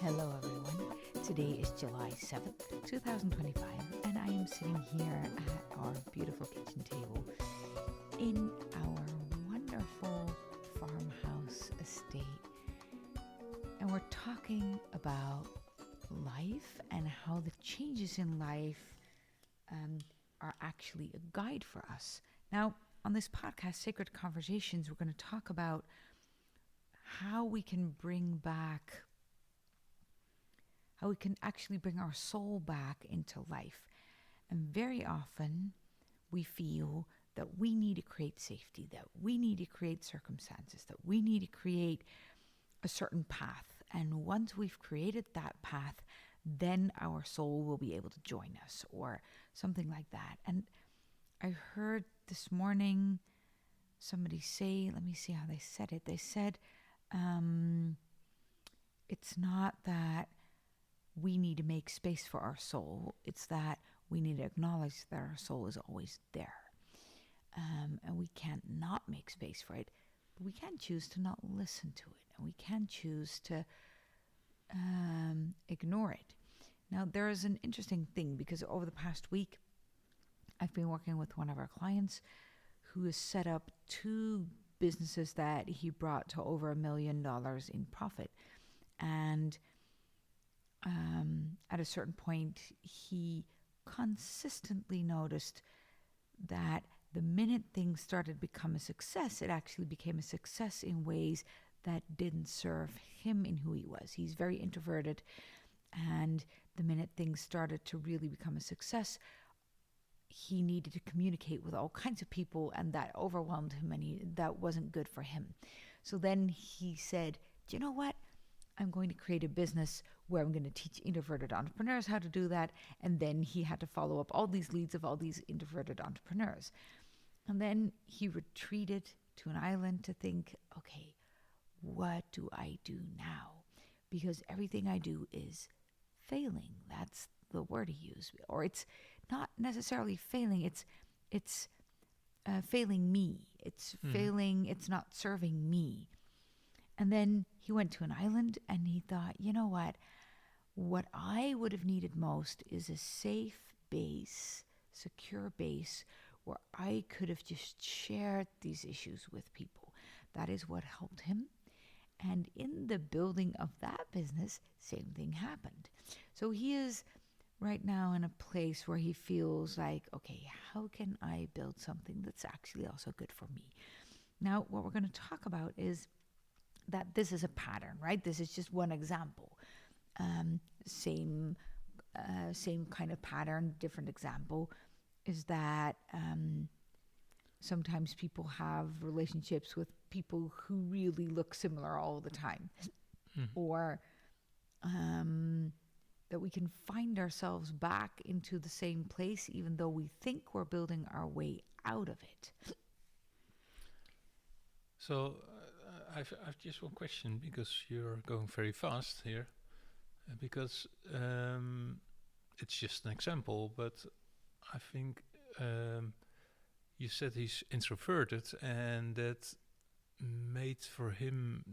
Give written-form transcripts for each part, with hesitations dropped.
Hello, everyone. Today is July 7th, 2025, and I am sitting here at our beautiful kitchen table in our wonderful farmhouse estate. And we're talking about life and how the changes in life are actually a guide for us. Now, on this podcast, Sacred Conversations, we're going to talk about how we can actually bring our soul back into life. And very often we feel that we need to create safety, that we need to create circumstances, that we need to create a certain path. And once we've created that path, then our soul will be able to join us or something like that. And I heard this morning somebody say, let me see how they said it. They said, it's not that we need to make space for our soul. It's that we need to acknowledge that our soul is always there. And we can't not make space for it. But we can choose to not listen to it. And we can choose to ignore it. Now, there is an interesting thing because over the past week, I've been working with one of our clients who has set up 2 businesses that he brought to over $1 million in profit. And at a certain point, he consistently noticed that the minute things started to become a success, it actually became a success in ways that didn't serve him in who he was. He's very introverted, and the minute things started to really become a success, he needed to communicate with all kinds of people, and that overwhelmed him, and that wasn't good for him. So then he said, do you know what? I'm going to create a business where I'm going to teach introverted entrepreneurs how to do that. And then he had to follow up all these leads of all these introverted entrepreneurs. And then he retreated to an island to think, okay, what do I do now? Because everything I do is failing. That's the word he used. Or it's not necessarily failing. It's failing me. It's failing. It's not serving me. And then he went to an island and he thought, you know what I would have needed most is a safe base, secure base where I could have just shared these issues with people. That is what helped him. And in the building of that business, same thing happened. So he is right now in a place where he feels like, okay, how can I build something that's actually also good for me? Now, what we're going to talk about is that this is a pattern, right? This is just one example. Same kind of pattern, different example is that sometimes people have relationships with people who really look similar all the time. Or that we can find ourselves back into the same place even though we think we're building our way out of it. So I've just one question because you're going very fast here. Because it's just an example, but I think you said he's introverted, and that made for him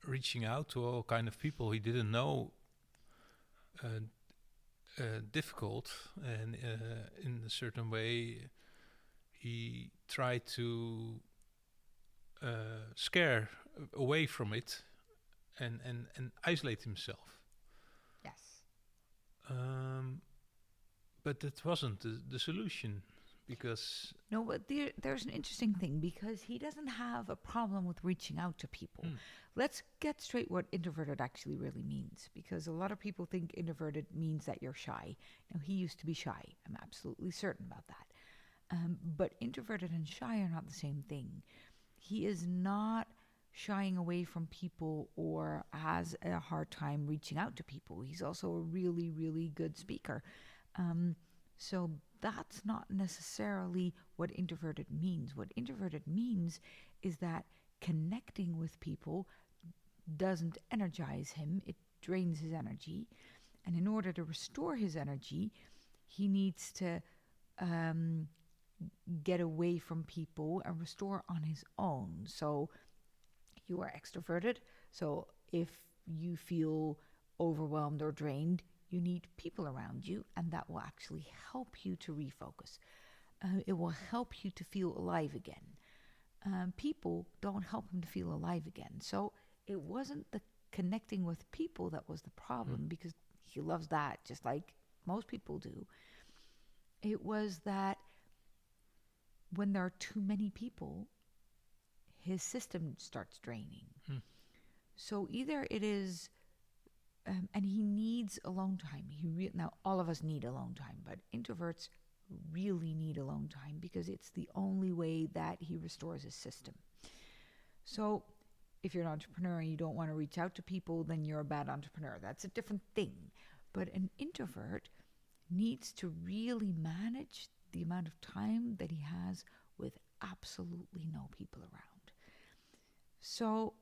reaching out to all kind of people he didn't know difficult, and in a certain way he tried to scare away from it and isolate himself. Yes. But that wasn't the solution, because No, but there's an interesting thing because he doesn't have a problem with reaching out to people. Let's get straight what introverted actually really means, because a lot of people think introverted means that you're shy. Now, he used to be shy. I'm absolutely certain about that. But introverted and shy are not the same thing. He is not shying away from people or has a hard time reaching out to people. He's also a really, really good speaker. So that's not necessarily what introverted means. What introverted means is that connecting with people doesn't energize him. It drains his energy. And in order to restore his energy, he needs to get away from people and restore on his own. So you are extroverted. So if you feel overwhelmed or drained, you need people around you, and that will actually help you to refocus. It will help you to feel alive again. People don't help him to feel alive again. So it wasn't the connecting with people that was the problem, because he loves that just like most people do. It was that when there are too many people, his system starts draining. So either it is, and he needs alone time. Now all of us need alone time, but introverts really need alone time because it's the only way that he restores his system. So if you're an entrepreneur and you don't want to reach out to people, then you're a bad entrepreneur. That's a different thing. But an introvert needs to really manage the amount of time that he has with absolutely no people around. So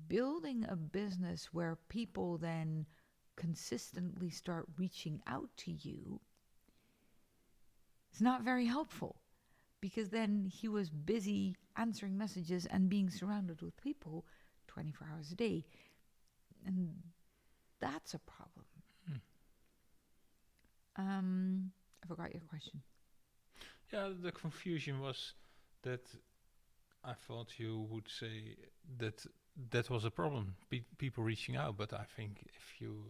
building a business where people then consistently start reaching out to you is not very helpful, because then he was busy answering messages and being surrounded with people 24 hours a day. And that's a problem. I forgot your question. Yeah, the confusion was that I thought you would say that that was a problem, people reaching out. But I think if you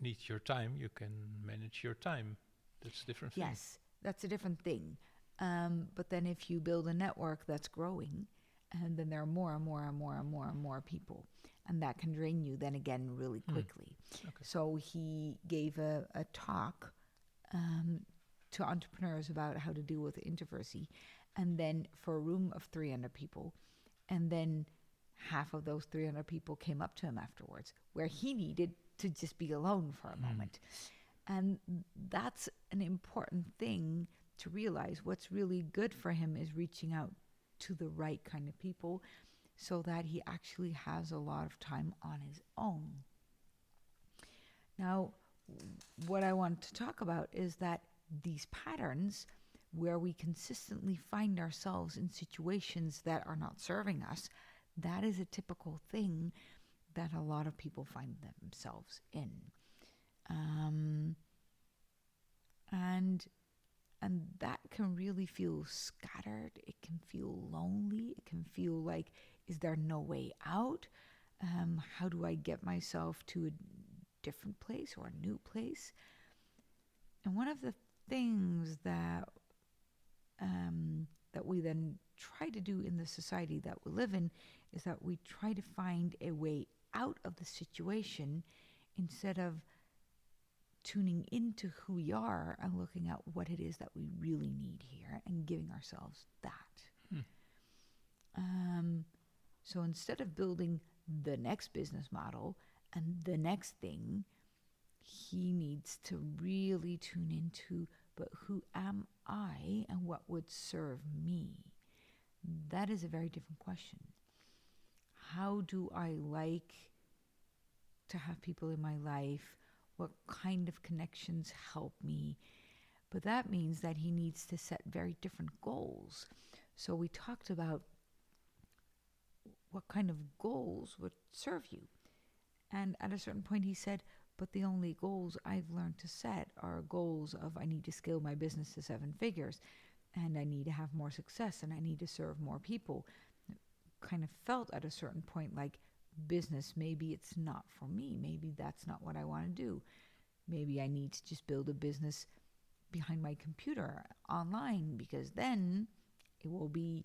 need your time, you can manage your time. That's a different thing. Yes, that's a different thing. But then if you build a network that's growing, and then there are more and more and more and more and more people, and that can drain you then again really quickly. Okay. So he gave a talk to entrepreneurs about how to deal with introversy, and then for a room of 300 people, and then half of those 300 people came up to him afterwards, where he needed to just be alone for a moment. And that's an important thing to realize. What's really good for him is reaching out to the right kind of people so that he actually has a lot of time on his own. Now, what I want to talk about is that these patterns where we consistently find ourselves in situations that are not serving us, that is a typical thing that a lot of people find themselves in. And that can really feel scattered. It can feel lonely. It can feel like, is there no way out? How do I get myself to a different place or a new place? And one of the things that we then try to do in the society that we live in is that we try to find a way out of the situation instead of tuning into who we are and looking at what it is that we really need here and giving ourselves that. So instead of building the next business model and the next thing, he needs to really tune into, but who am I and what would serve me? That is a very different question. How do I like to have people in my life? What kind of connections help me? But that means that he needs to set very different goals. So we talked about what kind of goals would serve you. And at a certain point he said, but the only goals I've learned to set are goals of I need to scale my business to 7 figures, and I need to have more success, and I need to serve more people. It kind of felt at a certain point like business, maybe it's not for me. Maybe that's not what I want to do. Maybe I need to just build a business behind my computer online, because then it will be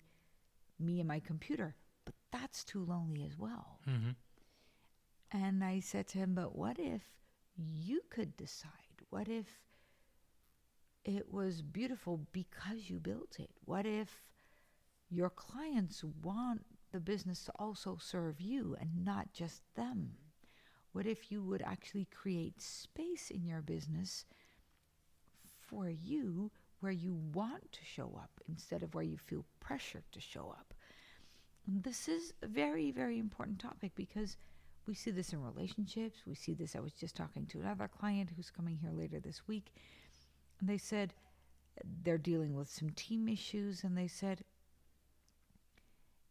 me and my computer. But that's too lonely as well. And I said to him, but what if you could decide? What if it was beautiful because you built it? What if your clients want the business to also serve you and not just them? What if you would actually create space in your business for you where you want to show up instead of where you feel pressured to show up? And this is a very, very important topic because we see this in relationships. We see this. I was just talking to another client who's coming here later this week, and they said they're dealing with some team issues, and they said,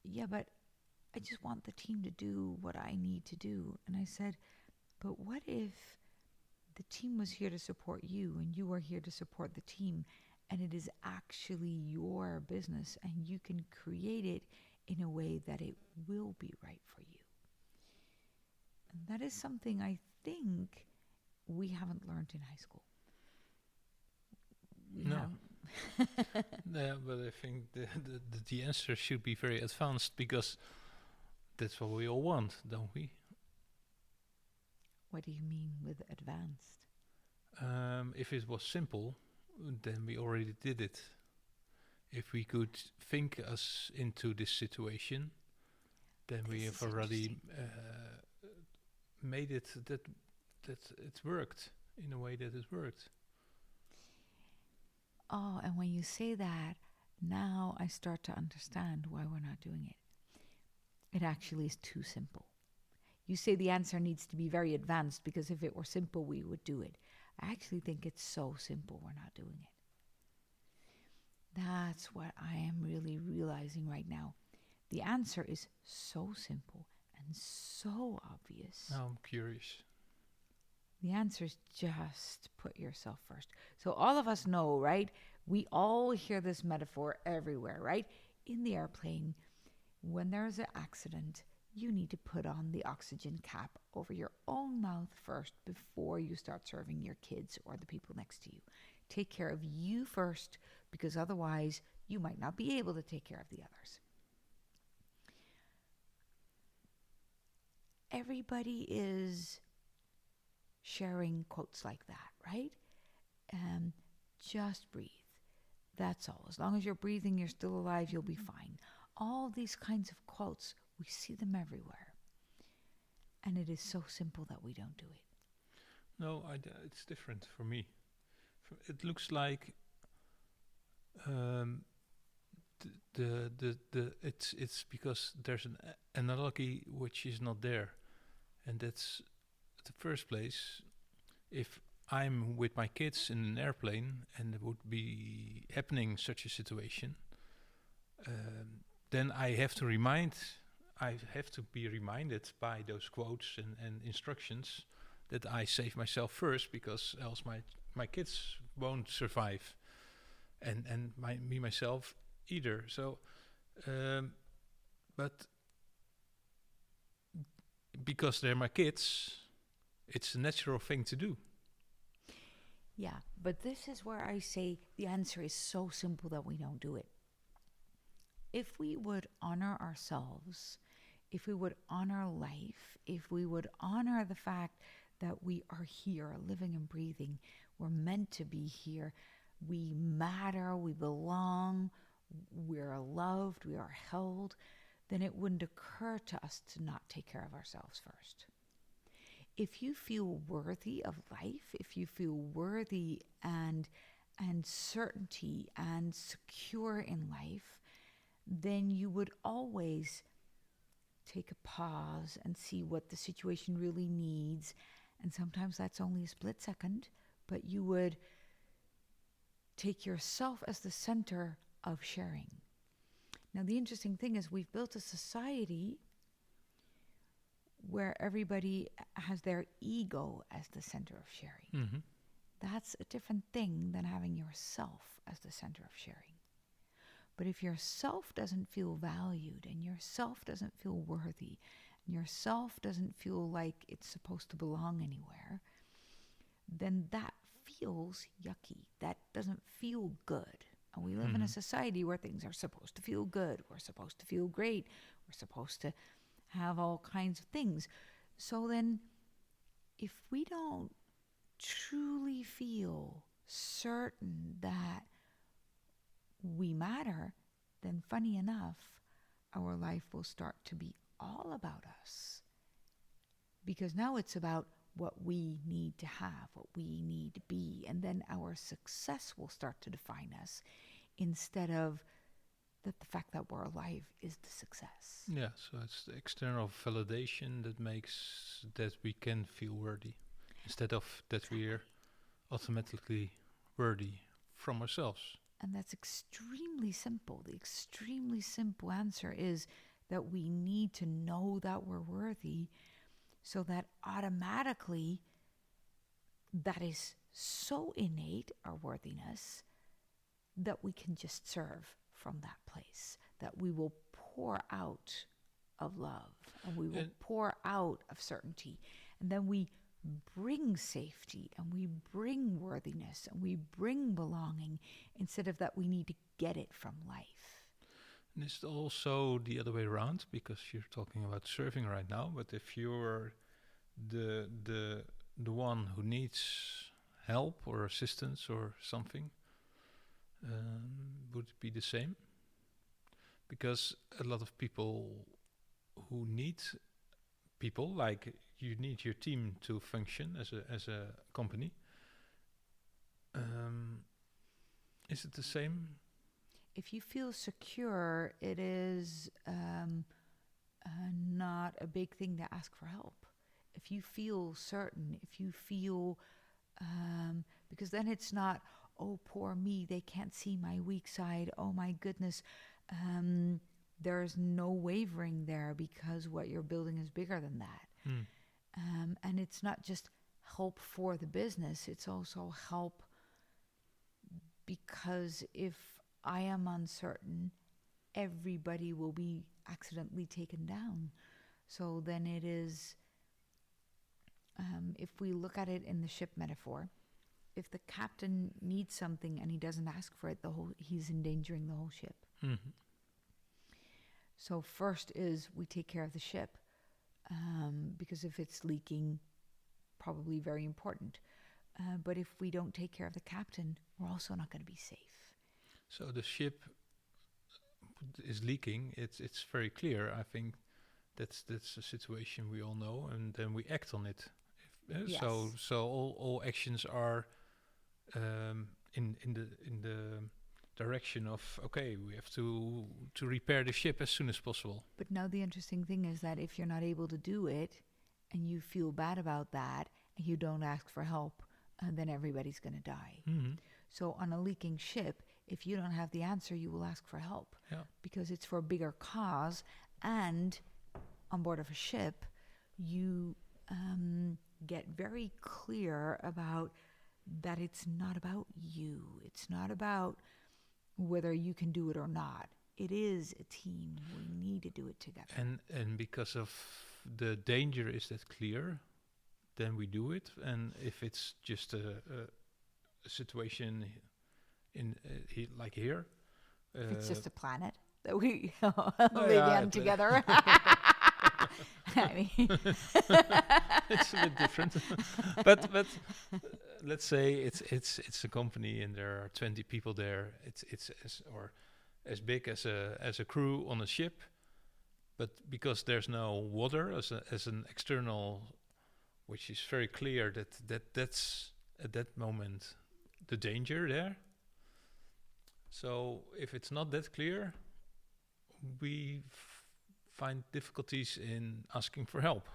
yeah, but I just want the team to do what I need to do. And I said, But what if the team was here to support you and you are here to support the team, and it is actually your business and you can create it in a way that it will be right for you? And that is something I think we haven't learned in high school. We No. have. Yeah, but I think the answer should be very advanced, because that's what we all want, don't we? What do you mean with advanced? If it was simple, then we already did it. If we could think us into this situation, then we This have is already interesting. made it that it worked in a way that it worked. Oh, and when you say that, now I start to understand why we're not doing it. It actually is too simple. You say the answer needs to be very advanced because if it were simple, we would do it. I actually think it's so simple we're not doing it. That's what I am really realizing right now. The answer is so simple and so obvious. Now I'm curious. The answer is just put yourself first. So all of us know, right? We all hear this metaphor everywhere, right? In the airplane, when there's an accident, you need to put on the oxygen cap over your own mouth first before you start serving your kids or the people next to you. Take care of you first, because otherwise you might not be able to take care of the others. Everybody is sharing quotes like that, right? Just breathe. That's all. As long as you're breathing, you're still alive, you'll be fine. All these kinds of quotes, we see them everywhere. And it is so simple that we don't do it. No, it's different for me. It looks like it's because there's an analogy which is not there, and that's the first place. If I'm with my kids in an airplane and it would be happening such a situation, then I have to be reminded by those quotes and instructions that I save myself first, because else my kids won't survive, and me myself either. So, but because they're my kids, it's a natural thing to do. Yeah, but this is where I say the answer is so simple that we don't do it. If we would honor ourselves, if we would honor life, if we would honor the fact that we are here, living and breathing, we're meant to be here, we matter, we belong, we're loved, we are held, then it wouldn't occur to us to not take care of ourselves first. If you feel worthy of life, if you feel worthy and certainty and secure in life, then you would always take a pause and see what the situation really needs. And sometimes that's only a split second, but you would take yourself as the center of sharing. Now, the interesting thing is we've built a society where everybody has their ego as the center of sharing. Mm-hmm. That's a different thing than having yourself as the center of sharing. But if yourself doesn't feel valued and yourself doesn't feel worthy and yourself doesn't feel like it's supposed to belong anywhere, then that feels yucky. That doesn't feel good. And we live in a society where things are supposed to feel good. We're supposed to feel great. We're supposed to have all kinds of things. So then, if we don't truly feel certain that we matter, then funny enough, our life will start to be all about us. Because now it's about what we need to have, what we need to be, and then our success will start to define us instead of that the fact that we're alive is the success. Yeah, so it's the external validation that makes that we can feel worthy, instead of that we're automatically worthy from ourselves. And that's extremely simple. The extremely simple answer is that we need to know that we're worthy So that automatically, that is so innate, our worthiness, that we can just serve from that place, that we will pour out of love, and we will And pour out of certainty. And then we bring safety, and we bring worthiness, and we bring belonging, instead of that we need to get it from life. and it's also the other way around, because you're talking about serving right now. But if you're the one who needs help or assistance or something, would it be the same? Because a lot of people who need people, like you need your team to function as a company. Is it the same? If you feel secure, it is not a big thing to ask for help. If you feel certain, if you feel, because then it's not, oh, poor me, they can't see my weak side. Oh, my goodness. There's no wavering there, because what you're building is bigger than that. And it's not just help for the business, it's also help because if I am uncertain, everybody will be accidentally taken down. So then it is, if we look at it in the ship metaphor, if the captain needs something and he doesn't ask for it, he's endangering the whole ship. Mm-hmm. So first is we take care of the ship, because if it's leaking, probably very important. But if we don't take care of the captain, we're also not going to be safe. So the ship is leaking. It's very clear. I think that's a situation we all know, and then we act on it. Yes. So all actions are in the direction of, okay, we have to repair the ship as soon as possible. But now the interesting thing is that if you're not able to do it, and you feel bad about that, and you don't ask for help, then everybody's going to die. Mm-hmm. So on a leaking ship, if you don't have the answer, you will ask for help. Yeah. Because it's for a bigger cause. And on board of a ship, you get very clear about that it's not about you. It's not about whether you can do it or not. It is a team. We need to do it together. And because of the danger is that clear, then we do it. And if it's just a situation in like here, If it's just a planet that we live on together. I mean, it's a bit different. but let's say it's a company and there are 20 people there. It's as big as a crew on a ship, but because there's no water as an external, which is very clear that's at that moment the danger there. So if it's not that clear, we find difficulties in asking for help,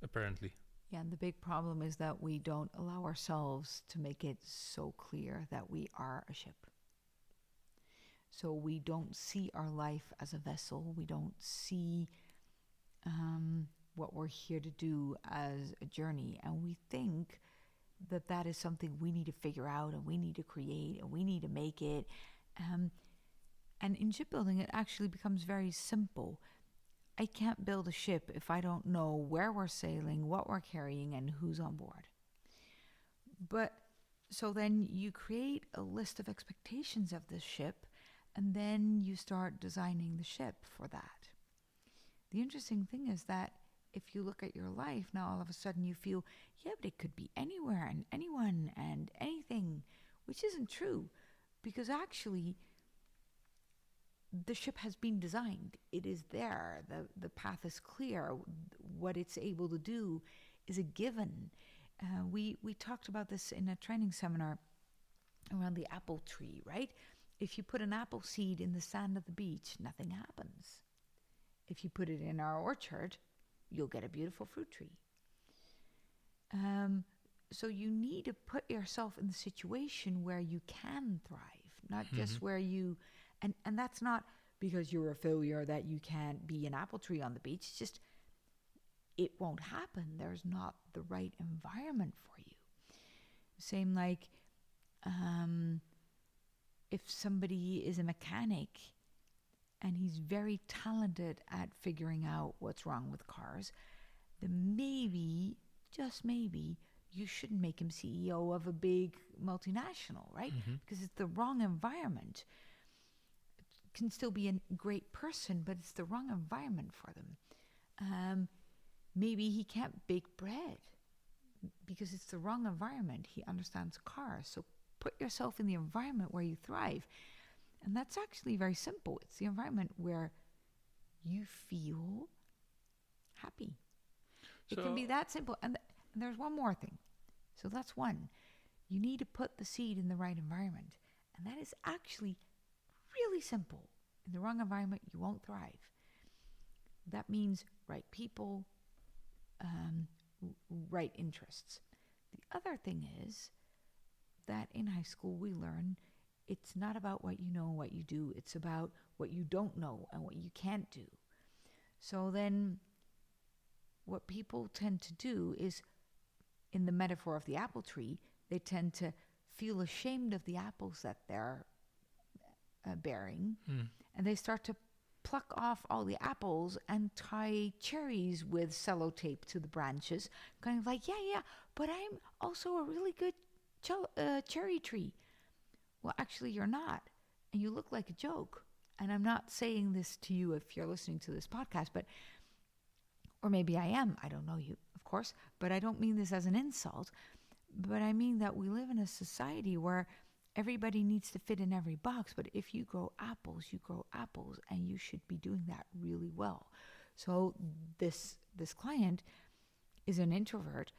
apparently. yeah, and the big problem is that we don't allow ourselves to make it so clear that we are a ship. So we don't see our life as a vessel. We don't see what we're here to do as a journey. And we think that that is something we need to figure out and we need to create and we need to make it. And in shipbuilding, it actually becomes very simple. I can't build a ship if I don't know where we're sailing, what we're carrying, and who's on board. But so then you create a list of expectations of this ship, and then you start designing the ship for that. The interesting thing is that if you look at your life, now all of a sudden you feel, yeah, but it could be anywhere and anyone and anything, which isn't true, because actually the ship has been designed. It is there. The path is clear. What it's able to do is a given. We talked about this in a training seminar around the apple tree, right? If you put an apple seed in the sand of the beach, nothing happens. If you put it in our orchard, you'll get a beautiful fruit tree. So you need to put yourself in the situation where you can thrive, not just where you... And that's not because you're a failure that you can't be an apple tree on the beach. It's just it won't happen. There's not the right environment for you. Same like if somebody is a mechanic and he's very talented at figuring out what's wrong with cars, then maybe, just maybe, you shouldn't make him CEO of a big multinational, right? Mm-hmm. Because it's the wrong environment. Can still be a great person, but it's the wrong environment for them. Maybe he can't bake bread because it's the wrong environment. He understands cars. So put yourself in the environment where you thrive. And that's actually very simple. It's the environment where you feel happy. It can be that simple. And there's one more thing. So that's one. You need to put the seed in the right environment. And that is actually really simple. In the wrong environment, you won't thrive. That means right people, right interests. The other thing is that in high school we learn it's not about what you know and what you do. It's about what you don't know and what you can't do. So then what people tend to do is, in the metaphor of the apple tree, they tend to feel ashamed of the apples that they're bearing, and they start to pluck off all the apples and tie cherries with sellotape to the branches, kind of like, yeah, but I'm also a really good cherry tree. Well, actually, you're not, and you look like a joke. And I'm not saying this to you if you're listening to this podcast, but, or maybe I am, I don't know you, of course, but I don't mean this as an insult, but I mean that we live in a society where everybody needs to fit in every box, but if you grow apples, and you should be doing that really well. So this client is an introvert.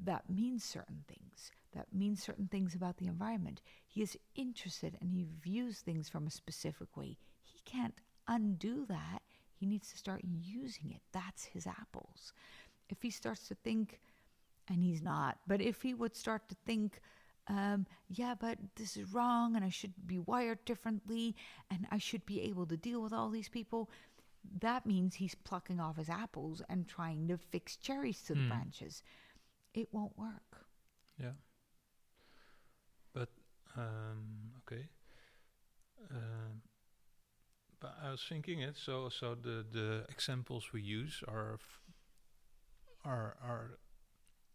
That means certain things. That means certain things about the environment. He is interested and he views things from a specific way. He can't undo that. He needs to start using it. That's his apples. If he starts to think, and he's not, but if he would start to think, yeah, but this is wrong and I should be wired differently and I should be able to deal with all these people, that means he's plucking off his apples and trying to fix cherries to the branches. It won't work. Yeah. But, okay. But I was thinking it, so the examples we use are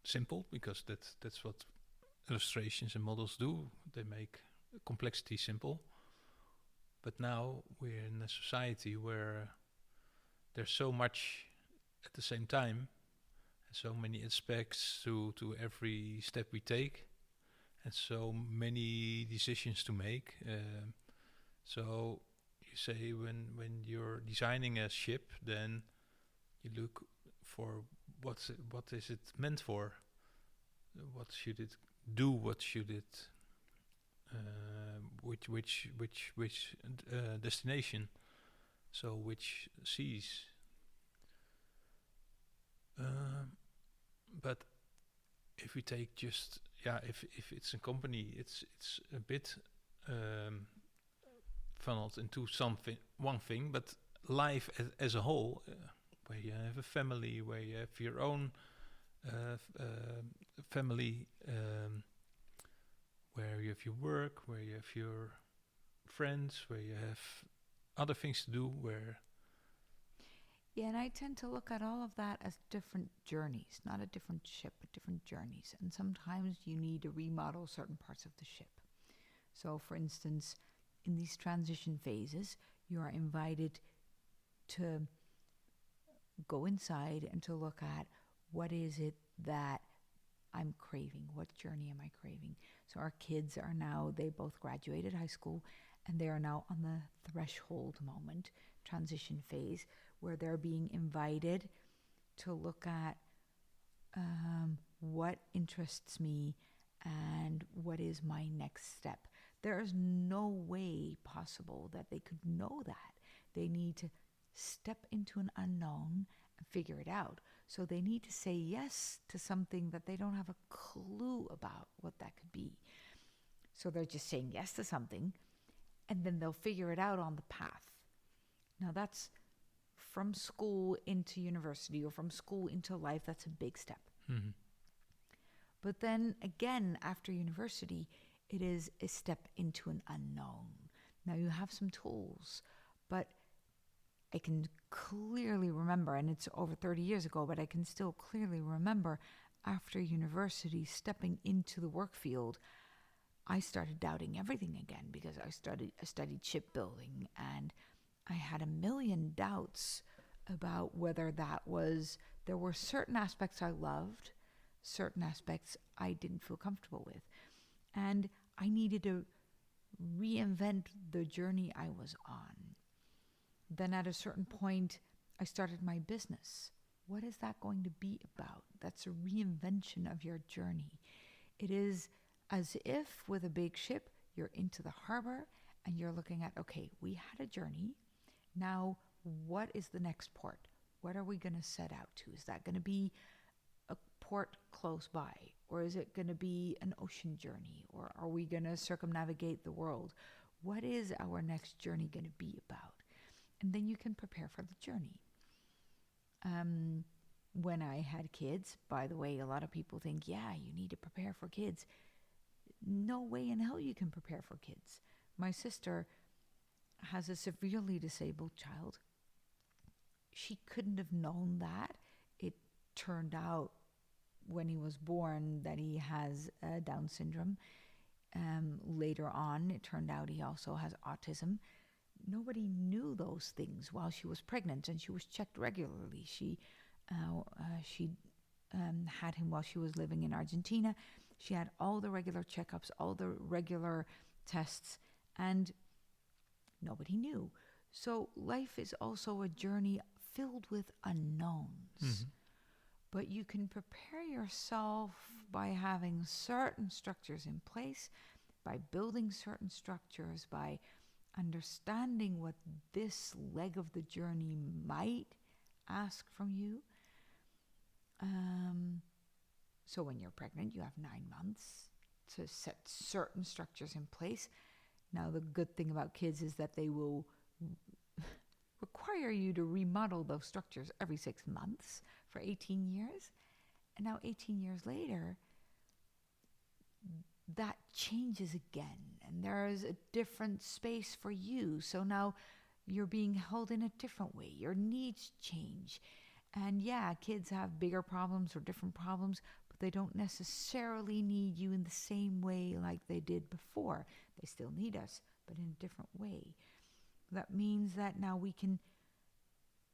simple, because that's what illustrations and models do. They make complexity simple. But now we're in a society where there's so much at the same time, and so many aspects to every step we take, and so many decisions to make. So you say when you're designing a ship, then you look for what is it meant for? What should it do? What should it? Which destination? So which seas? But if we take just if it's a company, it's a bit funneled into one thing, but life as a whole, where you have a family, where you have your own family, where you have your work, where you have your friends, where you have other things to do, where... Yeah, and I tend to look at all of that as different journeys, not a different ship, but different journeys. And sometimes you need to remodel certain parts of the ship. So, for instance, in these transition phases, you are invited to go inside and to look at what is it that I'm craving? What journey am I craving? So our kids are now, they both graduated high school, and they are now on the threshold moment, transition phase, where they're being invited to look at what interests me and what is my next step. There is no way possible that they could know that. They need to step into an unknown and figure it out. So they need to say yes to something that they don't have a clue about what that could be. So they're just saying yes to something, and then they'll figure it out on the path. Now that's from school into university or from school into life, that's a big step. Mhm. But then again, after university, it is a step into an unknown. Now you have some tools, but I can clearly remember, and it's over 30 years ago, but I can still clearly remember after university stepping into the work field, I started doubting everything again because I studied shipbuilding, and I had a million doubts about whether there were certain aspects I loved, certain aspects I didn't feel comfortable with. And I needed to reinvent the journey I was on. Then at a certain point, I started my business. What is that going to be about? That's a reinvention of your journey. It is as if with a big ship, you're into the harbor and you're looking at, okay, we had a journey. Now, what is the next port? What are we going to set out to? Is that going to be a port close by? Or is it going to be an ocean journey? Or are we going to circumnavigate the world? What is our next journey going to be about? And then you can prepare for the journey. When I had kids, by the way, a lot of people think, yeah, you need to prepare for kids. No way in hell you can prepare for kids. My sister has a severely disabled child. She couldn't have known that. It turned out when he was born that he has Down syndrome. Later on, it turned out he also has autism. Nobody knew those things while she was pregnant, and she was checked regularly. She had him while she was living in Argentina. She had all the regular checkups, all the regular tests, and nobody knew. So life is also a journey filled with unknowns. Mhm. But you can prepare yourself by having certain structures in place, by building certain structures, by understanding what this leg of the journey might ask from you. So when you're pregnant, you have 9 months to set certain structures in place. Now, the good thing about kids is that they will require you to remodel those structures every 6 months for 18 years. And now 18 years later, that changes again. And there is a different space for you. So now you're being held in a different way. Your needs change. And yeah, kids have bigger problems or different problems, but they don't necessarily need you in the same way like they did before. They still need us, but in a different way. That means that now we can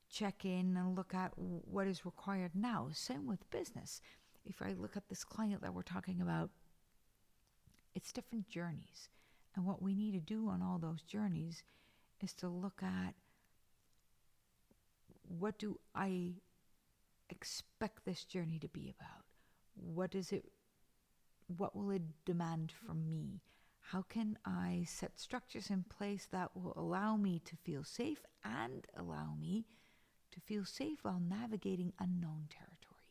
check in and look at what is required now. Same with business. If I look at this client that we're talking about, it's different journeys. And what we need to do on all those journeys is to look at, what do I expect this journey to be about? What will it demand from me? How can I set structures in place that will allow me to feel safe and allow me to feel safe while navigating unknown territory?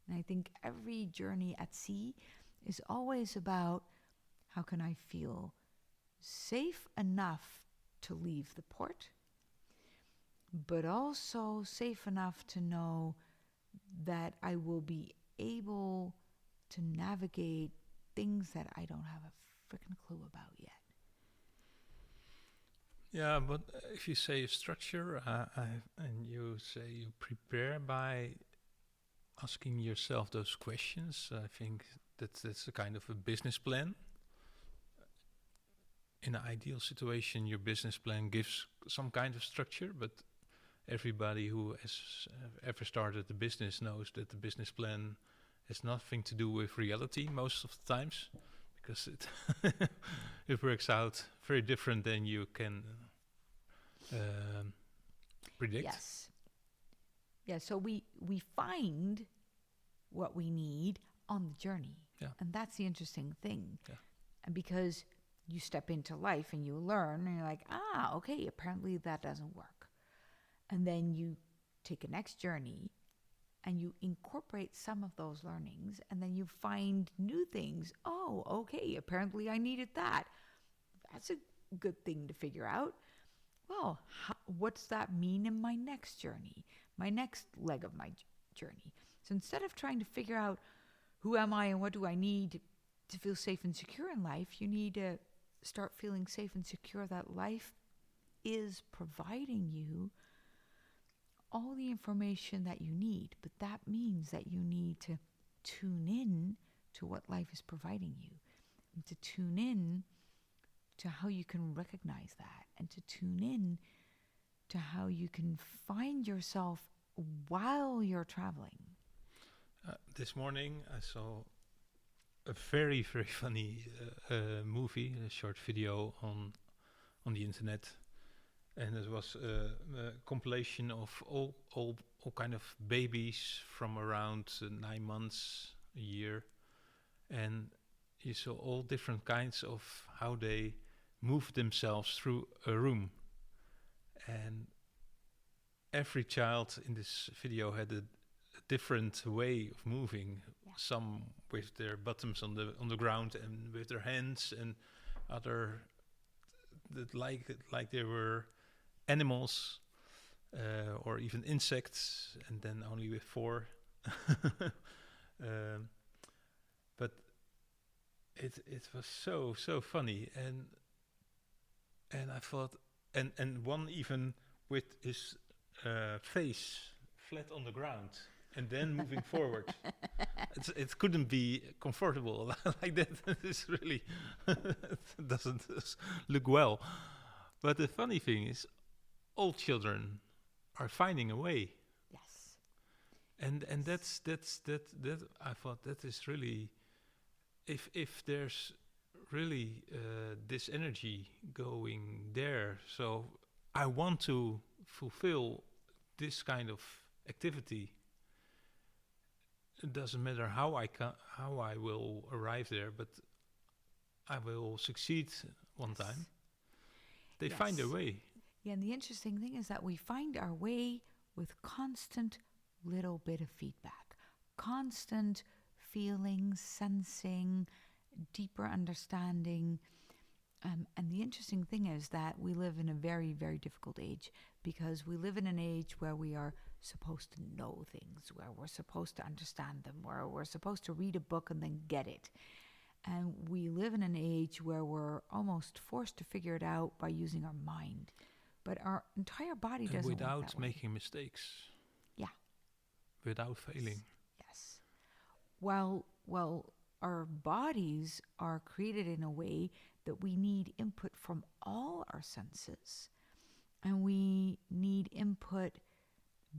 And I think every journey at sea is always about, how can I feel safe enough to leave the port, but also safe enough to know that I will be able to navigate things that I don't have a freaking clue about yet. Yeah, but if you say structure, and you say you prepare by asking yourself those questions, I think that's a kind of a business plan. In an ideal situation, your business plan gives some kind of structure, but everybody who has ever started a business knows that the business plan has nothing to do with reality most of the times, because it works out very different than you can predict. Yes. Yeah, so we find what we need on the journey. Yeah. And that's the interesting thing. Yeah. And because you step into life and you learn, and you're like, okay, apparently that doesn't work. And then you take a next journey and you incorporate some of those learnings, and then you find new things. Oh, okay, apparently I needed that. That's a good thing to figure out. well, what's that mean in my next journey, my next leg of my journey? So instead of trying to figure out who am I and what do I need to feel safe and secure in life, you need to start feeling safe and secure that life is providing you all the information that you need. But that means that you need to tune in to what life is providing you, and to tune in to how you can recognize that, and to tune in to how you can find yourself while you're traveling. This morning I saw a very very funny movie, a short video on the internet, and it was a compilation of all kind of babies from around 9 months, a year, and you saw all different kinds of how they move themselves through a room, and every child in this video had a different way of moving. Yeah. Some with their bottoms on the ground and with their hands, and other that like they were animals or even insects, and then only with four. um, but it was so funny, and I thought, and one even with his face flat on the ground and then moving forward. It couldn't be comfortable like that. It's really it doesn't look well. But the funny thing is, all children are finding a way, Yes. and that's that. I thought that is really, if there's really this energy going there. So I want to fulfill this kind of activity. It doesn't matter how I will arrive there, but I will succeed one Yes. time. They Yes. find their way. Yeah, and the interesting thing is that we find our way with constant little bit of feedback, constant feeling, sensing, deeper understanding. And the interesting thing is that we live in a very, very difficult age, because we live in an age where we are supposed to know things, where we're supposed to understand them, where we're supposed to read a book and then get it. And we live in an age where we're almost forced to figure it out by using our mind. But our entire body And doesn't work without that way. making mistakes. Yeah. Without failing. Yes. Well, our bodies are created in a way that we need input from all our senses, and we need input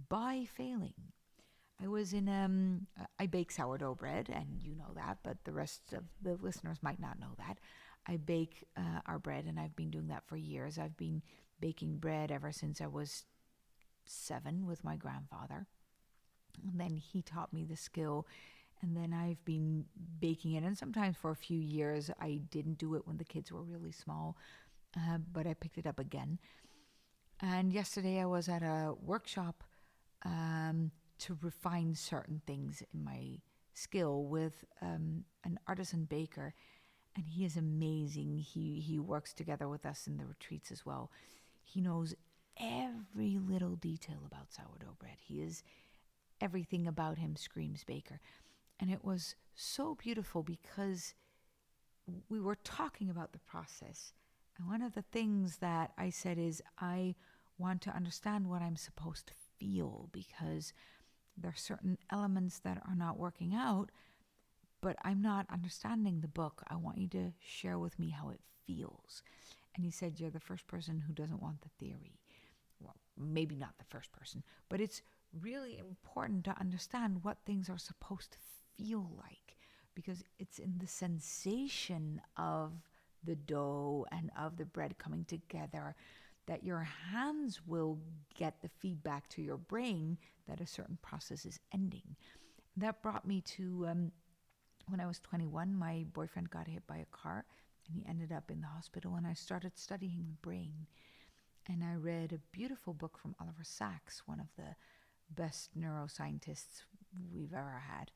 by failing. I was in I bake sourdough bread, and you know that, but the rest of the listeners might not know that. I bake our bread, and I've been doing that for years. I've been baking bread ever since I was 7 with my grandfather. And then he taught me the skill, and then I've been baking it. And sometimes for a few years, I didn't do it when the kids were really small, but I picked it up again. And yesterday I was at a workshop to refine certain things in my skill with an artisan baker, and he is amazing. He works together with us in the retreats as well. He knows every little detail about sourdough bread. Everything about him screams baker. And it was so beautiful because we were talking about the process. And one of the things that I said is, I want to understand what I'm supposed to feel, because there are certain elements that are not working out, but I'm not understanding the book. I want you to share with me how it feels. And he said, you're the first person who doesn't want the theory. Well, maybe not the first person, but it's really important to understand what things are supposed to feel like, because it's in the sensation of the dough and of the bread coming together that your hands will get the feedback to your brain that a certain process is ending. That brought me to when I was 21, my boyfriend got hit by a car and he ended up in the hospital, and I started studying the brain. And I read a beautiful book from Oliver Sacks, one of the best neuroscientists we've ever had.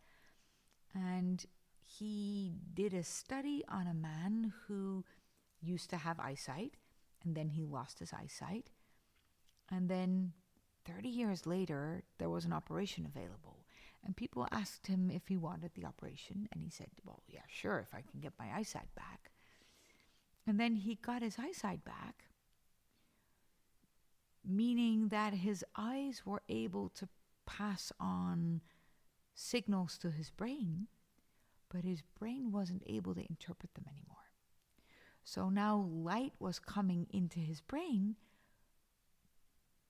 And he did a study on a man who used to have eyesight, and then he lost his eyesight. And then 30 years later, there was an operation available. And people asked him if he wanted the operation. And he said, well, yeah, sure, if I can get my eyesight back. And then he got his eyesight back, meaning that his eyes were able to pass on signals to his brain, but his brain wasn't able to interpret them anymore. So now light was coming into his brain,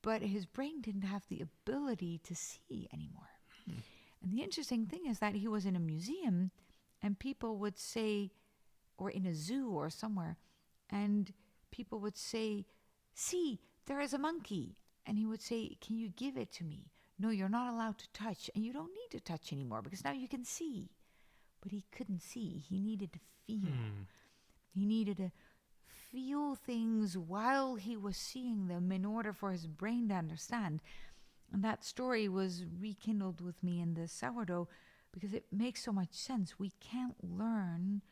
but his brain didn't have the ability to see anymore. And the interesting thing is that he was in a museum, and people would say, or in a zoo or somewhere, and people would say, see, there is a monkey. And he would say, can you give it to me? No, you're not allowed to touch, and you don't need to touch anymore because now you can see. But he couldn't see. He needed to feel. He needed to feel things while he was seeing them in order for his brain to understand. And that story was rekindled with me in the sourdough because it makes so much sense. We can't learn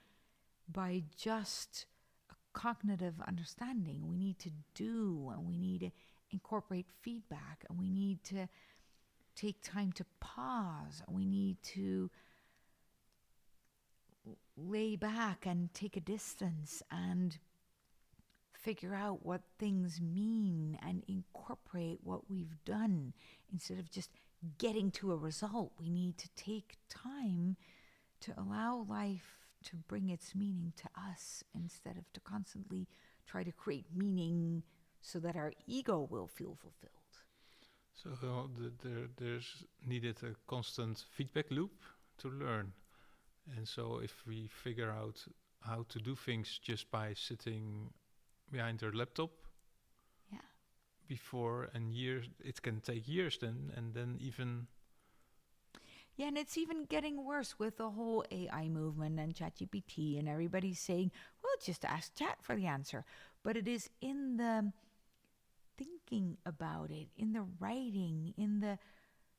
by just a cognitive understanding. We need to do, and we need to incorporate feedback, and we need to take time to pause, and we need to lay back and take a distance and figure out what things mean and incorporate what we've done instead of just getting to a result. We need to take time to allow life to bring its meaning to us instead of to constantly try to create meaning so that our ego will feel fulfilled. So there's needed a constant feedback loop to learn. And so if we figure out how to do things just by sitting behind our laptop, Yeah. before and years, it can take years then, and then even... Yeah, and it's even getting worse with the whole AI movement and ChatGPT, and everybody's saying, well, just ask Chat for the answer. But it is in the thinking about it, in the writing, in the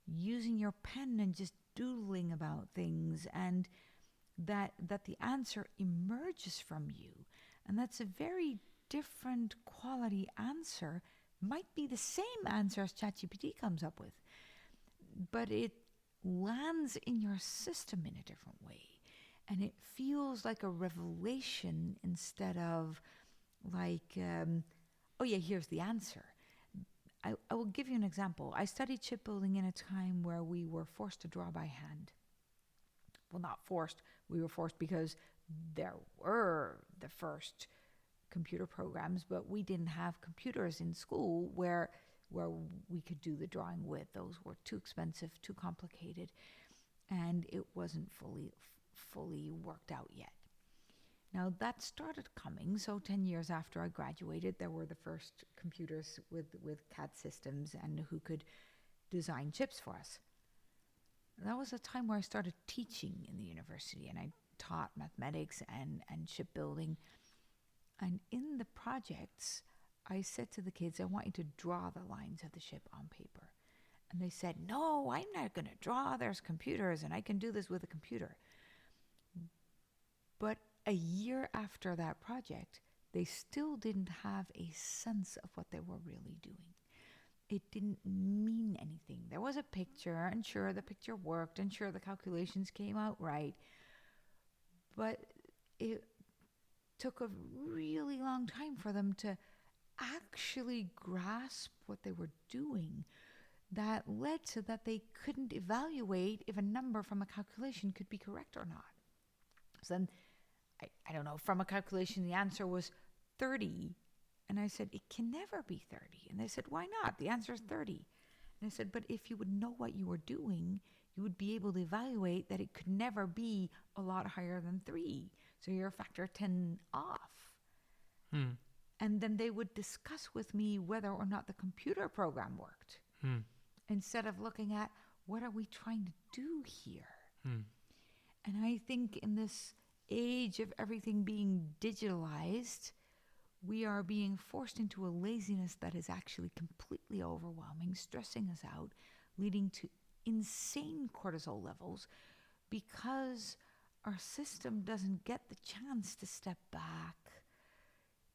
using your pen and just doodling about things, and that the answer emerges from you. And that's a very different quality answer. Might be the same answer as ChatGPT comes up with, but it lands in your system in a different way. And it feels like a revelation instead of like, oh yeah, here's the answer. I will give you an example. I studied shipbuilding in a time where we were forced to draw by hand. Well, not forced. We were forced because there were the first computer programs, but we didn't have computers in school where we could do the drawing with. Those were too expensive, too complicated, and it wasn't fully worked out yet. Now that started coming, so 10 years after I graduated, there were the first computers with CAD systems and who could design chips for us. That was a time where I started teaching in the university, and I taught mathematics and shipbuilding. And in the projects, I said to the kids, I want you to draw the lines of the ship on paper. And they said, no, I'm not going to draw. There's computers, and I can do this with a computer. But a year after that project, they still didn't have a sense of what they were really doing. It didn't mean anything. There was a picture, and sure, the picture worked, and sure, the calculations came out right. But it took a really long time for them to actually grasp what they were doing. That led to that they couldn't evaluate if a number from a calculation could be correct or not. So then, I don't know, from a calculation, the answer was 30. And I said, it can never be 30. And they said, why not? The answer is 30. And I said, but if you would know what you were doing, you would be able to evaluate that it could never be a lot higher than 3. So you're a factor of 10 off. And then they would discuss with me whether or not the computer program worked. Instead of looking at, what are we trying to do here? And I think in this age of everything being digitalized, we are being forced into a laziness that is actually completely overwhelming, stressing us out, leading to insane cortisol levels because our system doesn't get the chance to step back,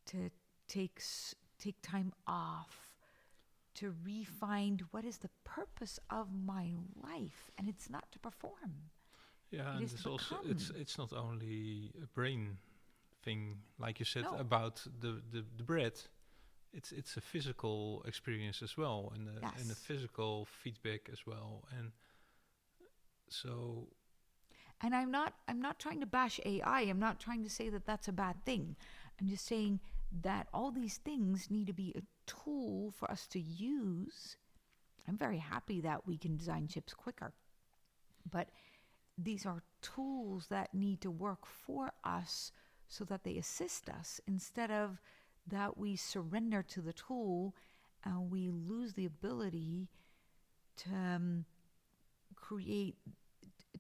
to take time off, to refine what is the purpose of my life. And it's not to perform. Yeah, It and is to it's also become. it's not only a brain thing, like you said No. about the bread. It's a physical experience as well, and a Yes. physical feedback as well, and so And I'm not trying to bash AI. I'm not trying to say that that's a bad thing. I'm just saying that all these things need to be a tool for us to use. I'm very happy that we can design chips quicker, but these are tools that need to work for us so that they assist us instead of that we surrender to the tool and we lose the ability to create,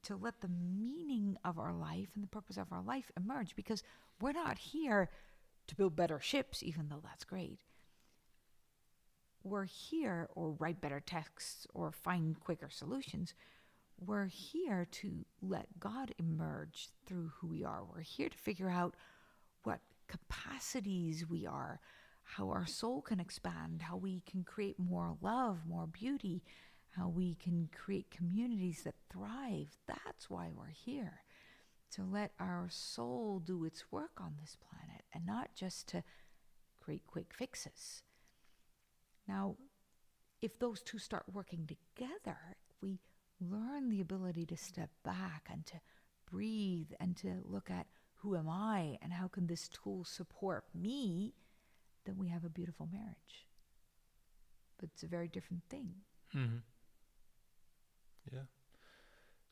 to let the meaning of our life and the purpose of our life emerge, because we're not here to build better ships, even though that's great. We're here, or write better texts, or find quicker solutions. We're here to let God emerge through who we are. We're here to figure out what capacities we are, how our soul can expand, how we can create more love, more beauty, how we can create communities that thrive. That's why we're here, to let our soul do its work on this planet and not just to create quick fixes. Now, if those two start working together, if we learn the ability to step back and to breathe and to look at who am I and how can this tool support me, then we have a beautiful marriage. But it's a very different thing. hmm yeah.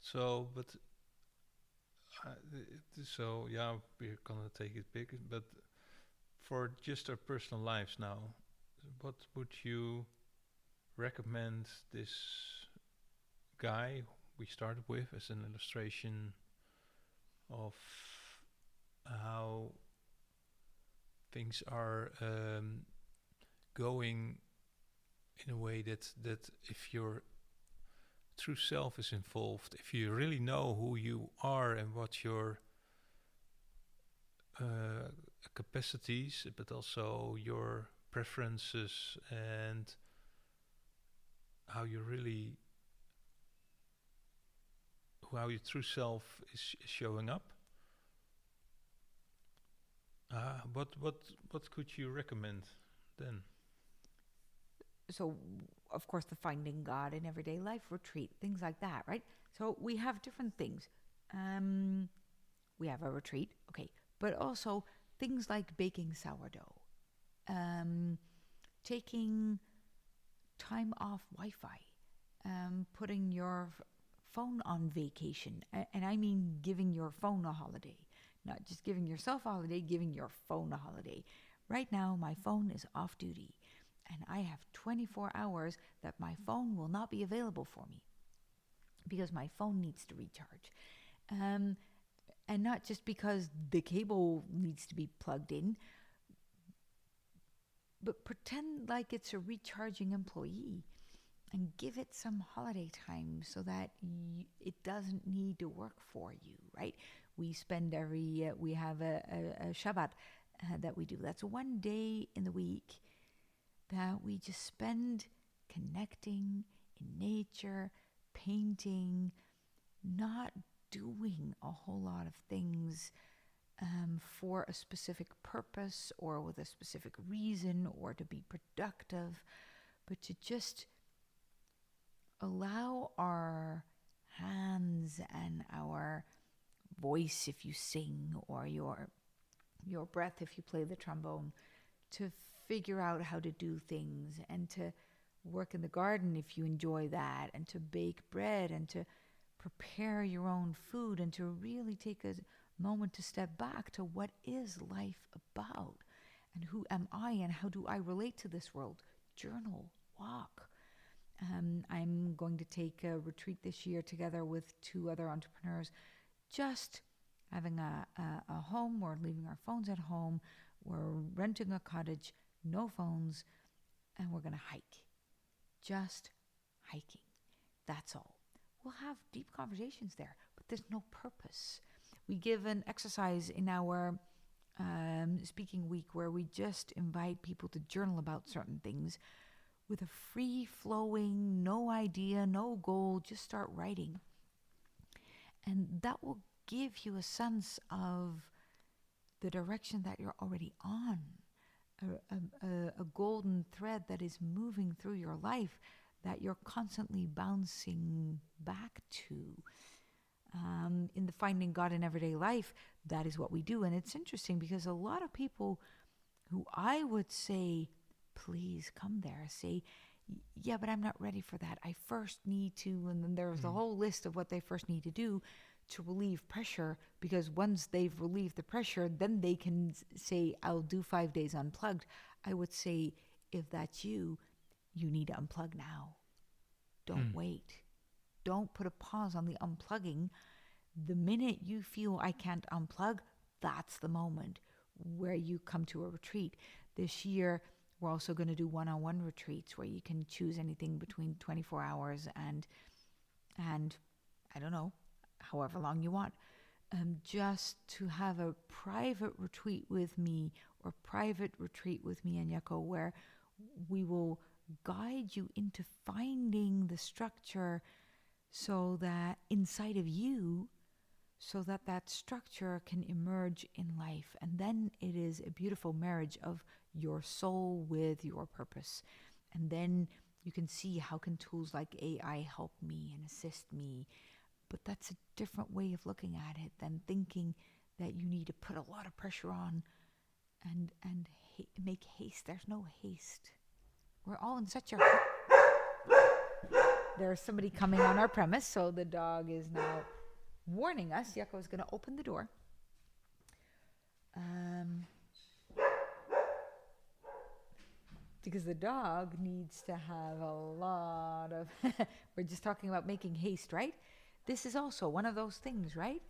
So, but so yeah, we're gonna take it big, but for just our personal lives now, what would you recommend this guy we started with as an illustration of how things are going in a way that if your true self is involved, if you really know who you are and what your capacities, but also your preferences and how you really how your true self is showing up. What could you recommend then? So, of course, the Finding God in Everyday Life retreat, things like that, right? So we have different things. We have a retreat, okay, but also things like baking sourdough, um, taking time off Wi-Fi, putting your phone on vacation, and I mean giving your phone a holiday, not just giving yourself a holiday, giving your phone a holiday. Right now, my phone is off duty, and I have 24 hours that my phone will not be available for me because my phone needs to recharge. Um, and not just because the cable needs to be plugged in, but pretend like it's a recharging employee and give it some holiday time so that it doesn't need to work for you, right? We spend we have a Shabbat that we do. That's one day in the week that we just spend connecting in nature, painting, not doing a whole lot of things for a specific purpose or with a specific reason or to be productive, but to just allow our hands and our voice if you sing, or your breath if you play the trombone, to figure out how to do things, and to work in the garden if you enjoy that, and to bake bread, and to prepare your own food, and to really take a moment to step back to what is life about, and who am I, and how do I relate to this world. Journal, walk. I'm going to take a retreat this year together with two other entrepreneurs, just having a home. We're leaving our phones at home. We're renting a cottage, no phones, and we're going to hike. Just hiking. That's all. We'll have deep conversations there, but there's no purpose. We give an exercise in our speaking week where we just invite people to journal about certain things with a free flowing, no idea, no goal, just start writing. And that will give you a sense of the direction that you're already on, a golden thread that is moving through your life that you're constantly bouncing back to. In the Finding God in Everyday Life, that is what we do. And it's interesting because a lot of people who I would say, please come there, say, yeah, but I'm not ready for that. I first need to, and then there's a whole list of what they first need to do to relieve pressure, because once they've relieved the pressure, then they can say, I'll do 5 days unplugged. I would say, if that's you, you need to unplug now. Don't wait. Don't put a pause on the unplugging. The minute you feel I can't unplug, that's the moment where you come to a retreat. This year, we're also going to do one-on-one retreats where you can choose anything between 24 hours and I don't know, however long you want. Just to have a private retreat with me or private retreat with me and Jakko, where we will guide you into finding the structure so that inside of you, so that that structure can emerge in life. And then it is a beautiful marriage of your soul with your purpose. And then you can see how can tools like AI help me and assist me. But that's a different way of looking at it than thinking that you need to put a lot of pressure on and make haste. There's no haste. We're all in such a... There's somebody coming on our premise, so the dog is now warning us. Jakko is going to open the door. Because the dog needs to have a lot of... We're just talking about making haste, right? This is also one of those things, right?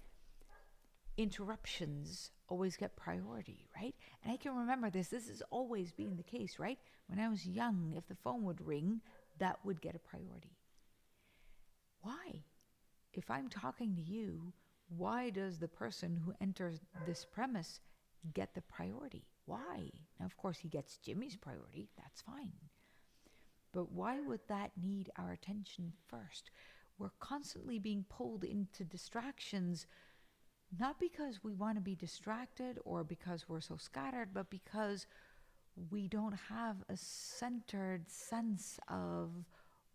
Interruptions always get priority, right? And I can remember this. This has always been the case, right? When I was young, if the phone would ring, that would get a priority. Why? If I'm talking to you, why does the person who enters this premise get the priority? Why? Now, of course, he gets Jimmy's priority. That's fine. But why would that need our attention first? We're constantly being pulled into distractions, not because we want to be distracted or because we're so scattered, but because we don't have a centered sense of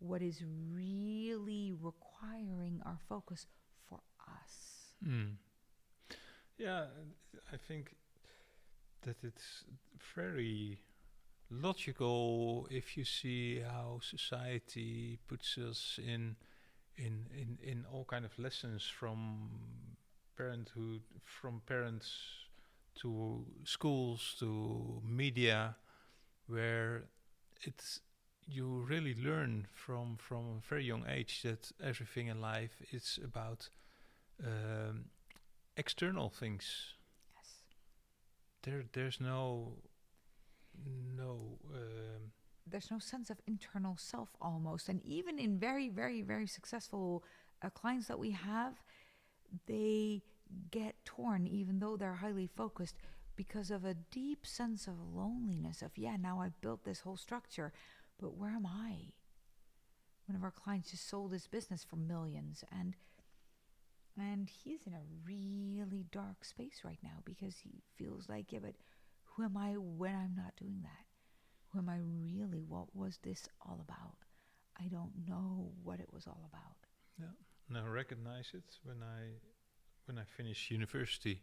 what is really requiring our focus for us. Yeah, I think that it's very logical if you see how society puts us in all kind of lessons, from parenthood, from parents to schools to media, where it's you really learn from a very young age that everything in life is about external things. Yes. There's no there's no sense of internal self almost. And even in very, very, very successful clients that we have, they get torn, even though they're highly focused, because of a deep sense of loneliness of, yeah, now I've built this whole structure, but where am I? One of our clients just sold his business for millions, and he's in a really dark space right now because he feels like, yeah, but who am I when I'm not doing that? Who am I really? What was this all about? I don't know what it was all about. Yeah, and I recognize it when I finished university.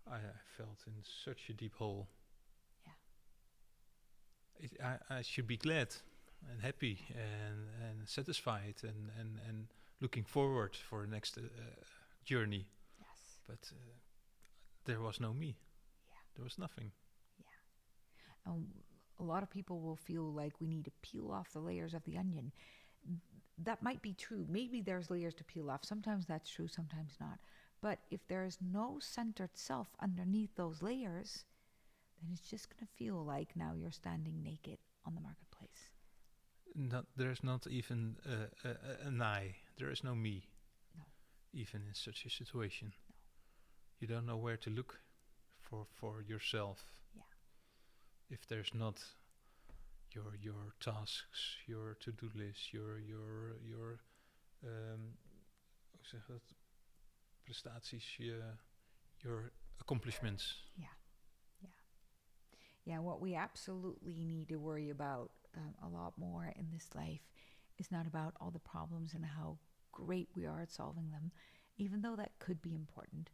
I felt in such a deep hole. Yeah. I should be glad and happy and satisfied and looking forward for the next journey. Yes. But there was no me. Yeah. There was nothing. Yeah. A lot of people will feel like we need to peel off the layers of the onion. That might be true. Maybe there's layers to peel off. Sometimes that's true, sometimes not. But if there's no centered self underneath those layers, then it's just going to feel like now you're standing naked on the marketplace. There's not even an I. There is no me. No. Even in such a situation. No. You don't know where to look for yourself. Yeah. If there's not your tasks, your to-do list, your hoe zeg je dat? Prestaties, your accomplishments. Yeah. Yeah, what we absolutely need to worry about a lot more in this life is not about all the problems and how great we are at solving them, even though that could be important.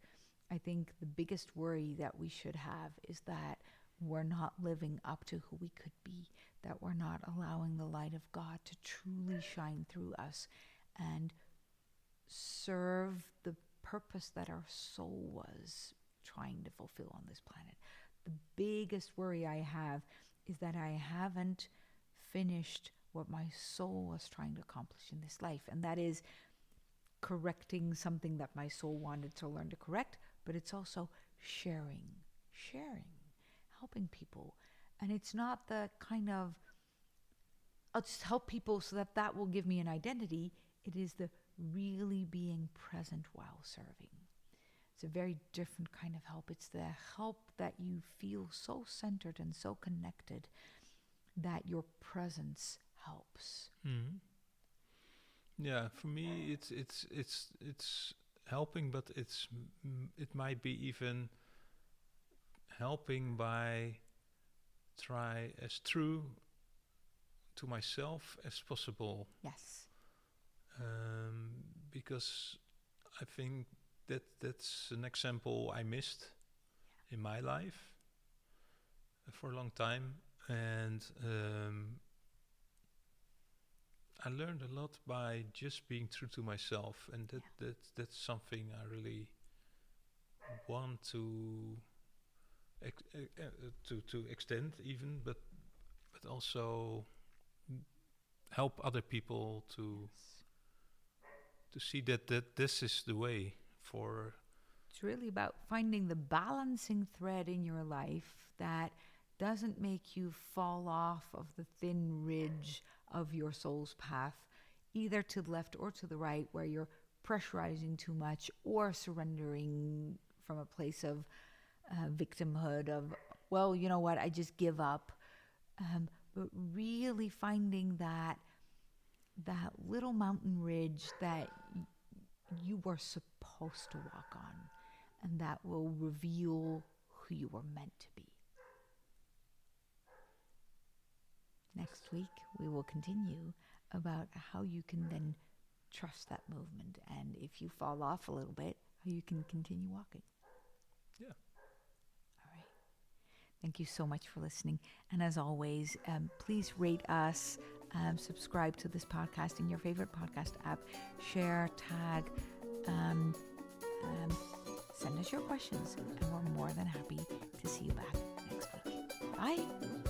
I think the biggest worry that we should have is that we're not living up to who we could be, that we're not allowing the light of God to truly shine through us and serve the purpose that our soul was trying to fulfill on this planet. The biggest worry I have is that I haven't finished what my soul was trying to accomplish in this life. And that is correcting something that my soul wanted to learn to correct, but it's also sharing, helping people. And it's not the kind of, I'll just help people so that that will give me an identity. It is the really being present while serving. It's a very different kind of help. It's the help that you feel so centered and so connected that your presence helps. Mm-hmm. Yeah, for me, it's helping, but it might be even helping by try as true to myself as possible. Yes. Because I think that's an example I missed in my life for a long time, and I learned a lot by just being true to myself, and that's something I really want to to extend even, but also help other people to see that this is the way for. It's really about finding the balancing thread in your life that doesn't make you fall off of the thin ridge of your soul's path, either to the left or to the right, where you're pressurizing too much or surrendering from a place of victimhood of, well, you know what, I just give up. But really finding that little mountain ridge that you were supposed to walk on, and that will reveal who you were meant to be. Next week, we will continue about how you can then trust that movement, and if you fall off a little bit, how you can continue walking. Yeah. All right. Thank you so much for listening. And as always, please rate us, subscribe to this podcast in your favorite podcast app, share, tag, send us your questions, and we're more than happy to see you back next week. Bye.